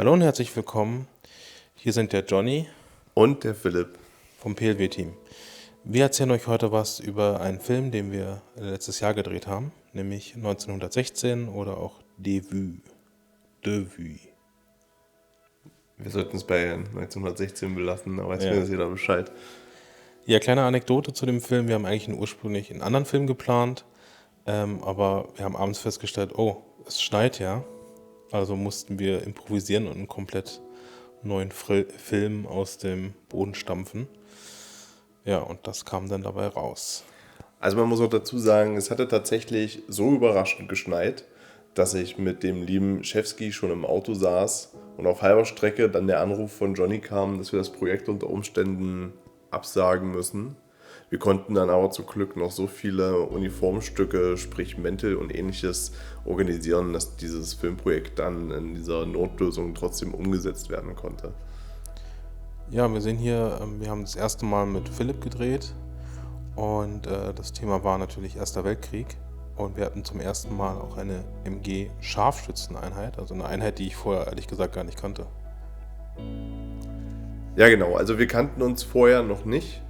Hallo und herzlich willkommen. Hier sind der Johnny Und der Philipp. vom PLW-Team. Wir erzählen euch heute was über einen Film, den wir letztes Jahr gedreht haben, nämlich 1916 oder auch Debut. Debut. Wir sollten es bei 1916 belassen, da weiß Ja. mir jeder Bescheid. Ja, kleine Anekdote zu dem Film. Wir haben eigentlich ursprünglich einen anderen Film geplant, aber wir haben abends festgestellt, oh, es schneit ja. Also mussten wir improvisieren und einen komplett neuen Film aus dem Boden stampfen. Ja, und das kam dann dabei raus. Also man muss auch dazu sagen, es hatte tatsächlich so überraschend geschneit, dass ich mit dem lieben Schewski schon im Auto saß und auf halber Strecke dann der Anruf von Johnny kam, dass wir das Projekt unter Umständen absagen müssen. Wir konnten dann aber zum Glück noch so viele Uniformstücke, sprich Mäntel und ähnliches organisieren, dass dieses Filmprojekt dann in dieser Notlösung trotzdem umgesetzt werden konnte. Ja, wir sehen hier, wir haben das erste Mal mit Philipp gedreht und das Thema war natürlich Erster Weltkrieg und wir hatten zum ersten Mal auch eine MG-Scharfschützeneinheit, also eine Einheit, die ich vorher ehrlich gesagt gar nicht kannte. Ja, genau. Also wir kannten uns vorher noch nicht.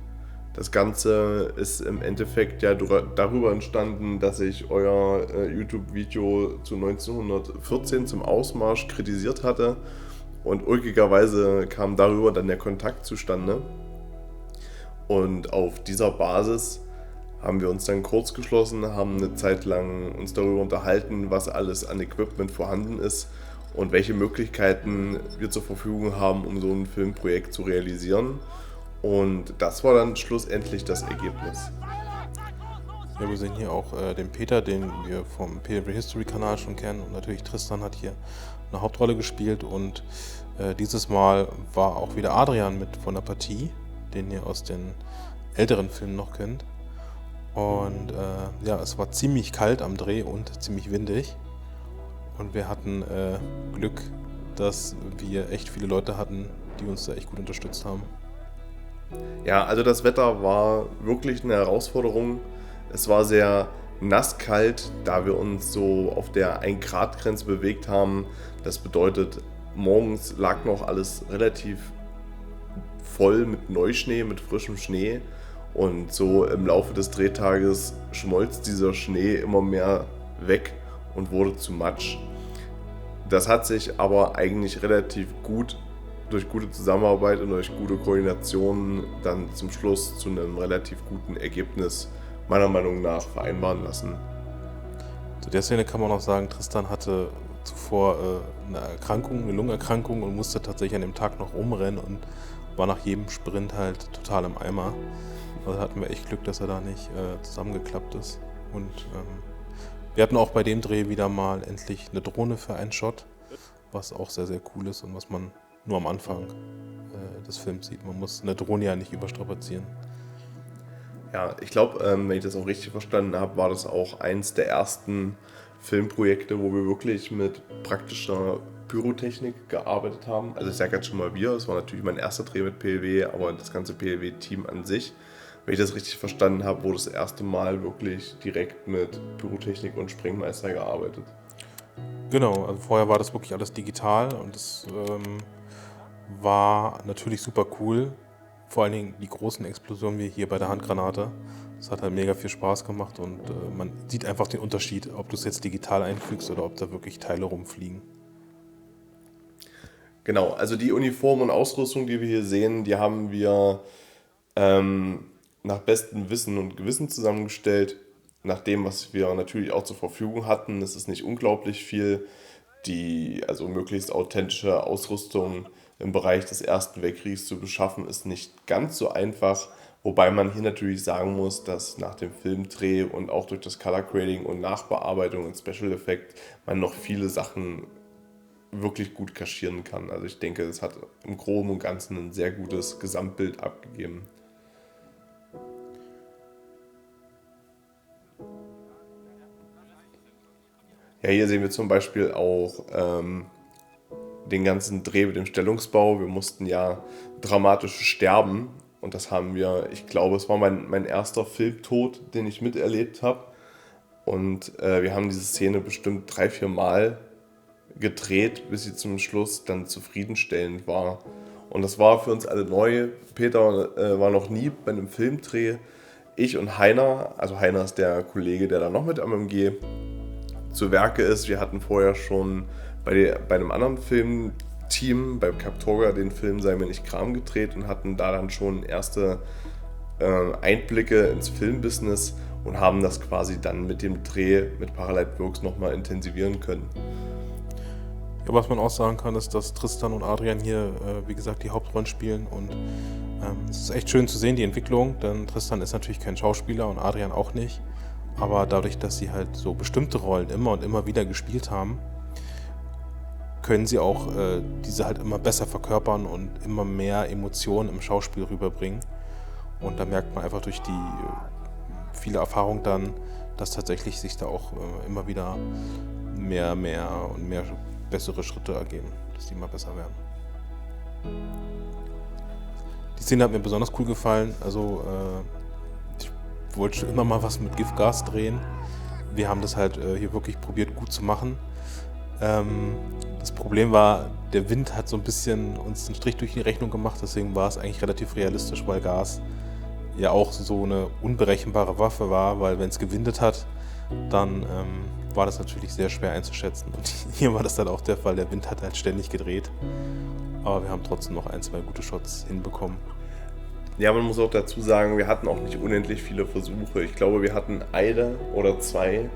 Das Ganze ist im Endeffekt ja darüber entstanden, dass ich euer YouTube-Video zu 1914 zum Ausmarsch kritisiert hatte. Und ulkigerweise kam darüber dann der Kontakt zustande. Und auf dieser Basis haben wir uns dann kurz geschlossen, haben eine Zeit lang uns darüber unterhalten, was alles an Equipment vorhanden ist und welche Möglichkeiten wir zur Verfügung haben, um so ein Filmprojekt zu realisieren. Und das war dann schlussendlich das Ergebnis. Ja, wir sehen hier auch den Peter, den wir vom PLW History Kanal schon kennen und natürlich Tristan hat hier eine Hauptrolle gespielt und dieses Mal war auch wieder Adrian mit von der Partie, den ihr aus den älteren Filmen noch kennt. Und ja, es war ziemlich kalt am Dreh und ziemlich windig. Und wir hatten Glück, dass wir echt viele Leute hatten, die uns da echt gut unterstützt haben. Ja, also das Wetter war wirklich eine Herausforderung. Es war sehr nasskalt, da wir uns so auf der 1-Grad-Grenze bewegt haben. Das bedeutet, morgens lag noch alles relativ voll mit Neuschnee, mit frischem Schnee. Und so im Laufe des Drehtages schmolz dieser Schnee immer mehr weg und wurde zu Matsch. Das hat sich aber eigentlich relativ gut durch gute Zusammenarbeit und durch gute Koordination dann zum Schluss zu einem relativ guten Ergebnis meiner Meinung nach vereinbaren lassen. Zu der Szene kann man auch sagen, Tristan hatte zuvor eine Erkrankung, eine Lungenerkrankung und musste tatsächlich an dem Tag noch rumrennen und war nach jedem Sprint halt total im Eimer. Also hatten wir echt Glück, dass er da nicht zusammengeklappt ist. Und wir hatten auch bei dem Dreh wieder mal endlich eine Drohne für einen Shot, was auch sehr, sehr cool ist und was man nur am Anfang des Films sieht. Man muss eine Drohne ja nicht überstrapazieren. Ja, ich glaube, wenn ich das auch richtig verstanden habe, war das auch eins der ersten Filmprojekte, wo wir wirklich mit praktischer Pyrotechnik gearbeitet haben. Also ich sage jetzt schon mal wir, es war natürlich mein erster Dreh mit PLW, aber das ganze PLW-Team an sich. Wenn ich das richtig verstanden habe, wurde das erste Mal wirklich direkt mit Pyrotechnik und Sprengmeister gearbeitet. Genau, also vorher war das wirklich alles digital und das war natürlich super cool. Vor allen Dingen die großen Explosionen wie hier bei der Handgranate. Das hat halt mega viel Spaß gemacht und man sieht einfach den Unterschied, ob du es jetzt digital einfügst oder ob da wirklich Teile rumfliegen. Genau, also die Uniform und Ausrüstung, die wir hier sehen, die haben wir nach bestem Wissen und Gewissen zusammengestellt. Nach dem, was wir natürlich auch zur Verfügung hatten. Es ist nicht unglaublich viel. Also möglichst authentische Ausrüstung im Bereich des Ersten Weltkriegs zu beschaffen, ist nicht ganz so einfach. Wobei man hier natürlich sagen muss, dass nach dem Filmdreh und auch durch das Color Grading und Nachbearbeitung und Special Effect man noch viele Sachen wirklich gut kaschieren kann. Also ich denke, es hat im Groben und Ganzen ein sehr gutes Gesamtbild abgegeben. Ja, hier sehen wir zum Beispiel auch den ganzen Dreh mit dem Stellungsbau. Wir mussten ja dramatisch sterben und das haben wir, ich glaube, es war mein erster Filmtod, den ich miterlebt habe. Und wir haben diese Szene bestimmt 3-4 Mal gedreht, bis sie zum Schluss dann zufriedenstellend war. Und das war für uns alle neu. Peter war noch nie bei einem Filmdreh. Ich und Heiner, also Heiner ist der Kollege, der da noch mit MMG zu Werke ist. Wir hatten vorher schon bei einem anderen Filmteam, bei Captorga, den Film Sei mir nicht Kram gedreht und hatten da dann schon erste Einblicke ins Filmbusiness und haben das quasi dann mit dem Dreh mit Paralight Works nochmal intensivieren können. Ja, was man auch sagen kann, ist, dass Tristan und Adrian hier, wie gesagt, die Hauptrollen spielen und es ist echt schön zu sehen, die Entwicklung, denn Tristan ist natürlich kein Schauspieler und Adrian auch nicht, aber dadurch, dass sie halt so bestimmte Rollen immer und immer wieder gespielt haben, können sie auch diese halt immer besser verkörpern und immer mehr Emotionen im Schauspiel rüberbringen. Und da merkt man einfach durch die viele Erfahrung dann, dass tatsächlich sich da auch immer wieder mehr und mehr bessere Schritte ergeben, dass die immer besser werden. Die Szene hat mir besonders cool gefallen. Also ich wollte schon immer mal was mit Giftgas drehen. Wir haben das halt hier wirklich probiert gut zu machen. Das Problem war, der Wind hat so ein bisschen uns einen Strich durch die Rechnung gemacht, deswegen war es eigentlich relativ realistisch, weil Gas ja auch so eine unberechenbare Waffe war, weil wenn es gewindet hat, dann war das natürlich sehr schwer einzuschätzen. Und hier war das dann auch der Fall, der Wind hat halt ständig gedreht, aber wir haben trotzdem noch 1, 2 gute Shots hinbekommen. Ja, man muss auch dazu sagen, wir hatten auch nicht unendlich viele Versuche. Ich glaube, wir hatten eine oder 2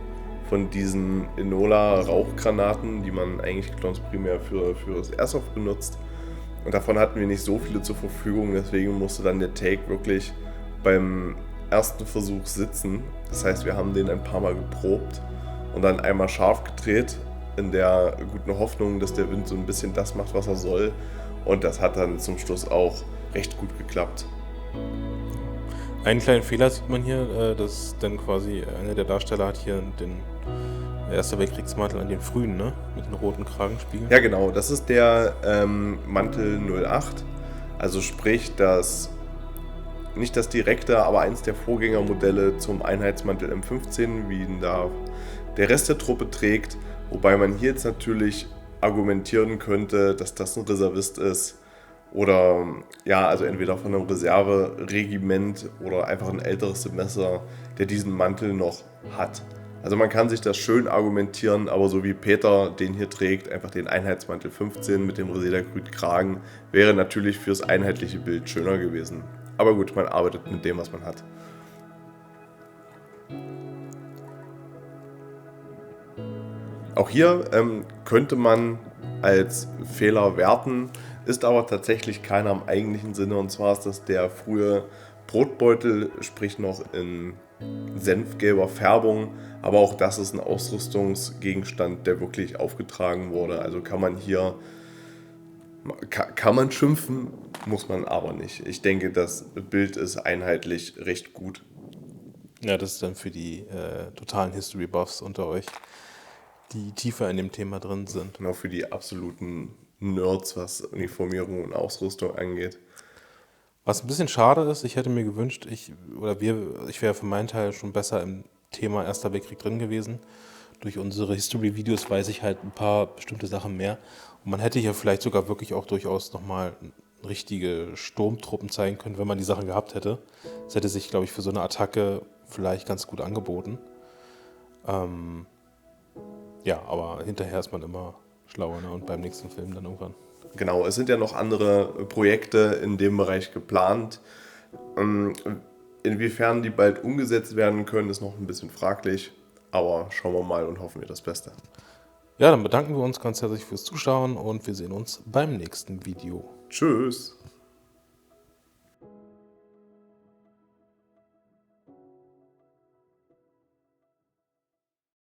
von diesen Enola-Rauchgranaten, die man eigentlich ganz primär für das Airsoft benutzt. Und davon hatten wir nicht so viele zur Verfügung, deswegen musste dann der Take wirklich beim ersten Versuch sitzen. Das heißt, wir haben den ein paar Mal geprobt und dann einmal scharf gedreht, in der guten Hoffnung, dass der Wind so ein bisschen das macht, was er soll. Und das hat dann zum Schluss auch recht gut geklappt. Einen kleinen Fehler sieht man hier, dass dann quasi einer der Darsteller hat hier den Erster Weltkriegsmantel an den frühen, ne? Mit den roten Kragenspiegeln. Ja genau, das ist der Mantel 08. Also sprich, nicht das direkte, aber eins der Vorgängermodelle zum Einheitsmantel M15, wie ihn da der Rest der Truppe trägt. Wobei man hier jetzt natürlich argumentieren könnte, dass das ein Reservist ist. Oder ja, also entweder von einem Reserveregiment oder einfach ein älteres Semester, der diesen Mantel noch hat. Also man kann sich das schön argumentieren, aber so wie Peter den hier trägt, einfach den Einheitsmantel 15 mit dem Reseda-grünen Kragen, wäre natürlich fürs einheitliche Bild schöner gewesen. Aber gut, man arbeitet mit dem, was man hat. Auch hier könnte man als Fehler werten, ist aber tatsächlich keiner im eigentlichen Sinne. Und zwar ist das der frühe Brotbeutel, sprich noch in senfgelber Färbung. Aber auch das ist ein Ausrüstungsgegenstand, der wirklich aufgetragen wurde. Also kann man schimpfen, muss man aber nicht. Ich denke, das Bild ist einheitlich recht gut. Ja, das ist dann für die totalen History-Buffs unter euch, die tiefer in dem Thema drin sind. Und auch für die absoluten Nerds, was Uniformierung und Ausrüstung angeht. Was ein bisschen schade ist, ich hätte mir gewünscht, ich wäre für meinen Teil schon besser im Thema Erster Weltkrieg drin gewesen. Durch unsere History-Videos weiß ich halt ein paar bestimmte Sachen mehr. Und man hätte hier vielleicht sogar wirklich auch durchaus nochmal richtige Sturmtruppen zeigen können, wenn man die Sachen gehabt hätte. Das hätte sich, glaube ich, für so eine Attacke vielleicht ganz gut angeboten. Ja, aber hinterher ist man immer schlauer, ne? Und beim nächsten Film dann irgendwann. Genau, es sind ja noch andere Projekte in dem Bereich geplant. Inwiefern die bald umgesetzt werden können, ist noch ein bisschen fraglich. Aber schauen wir mal und hoffen wir das Beste. Ja, dann bedanken wir uns ganz herzlich fürs Zuschauen und wir sehen uns beim nächsten Video. Tschüss!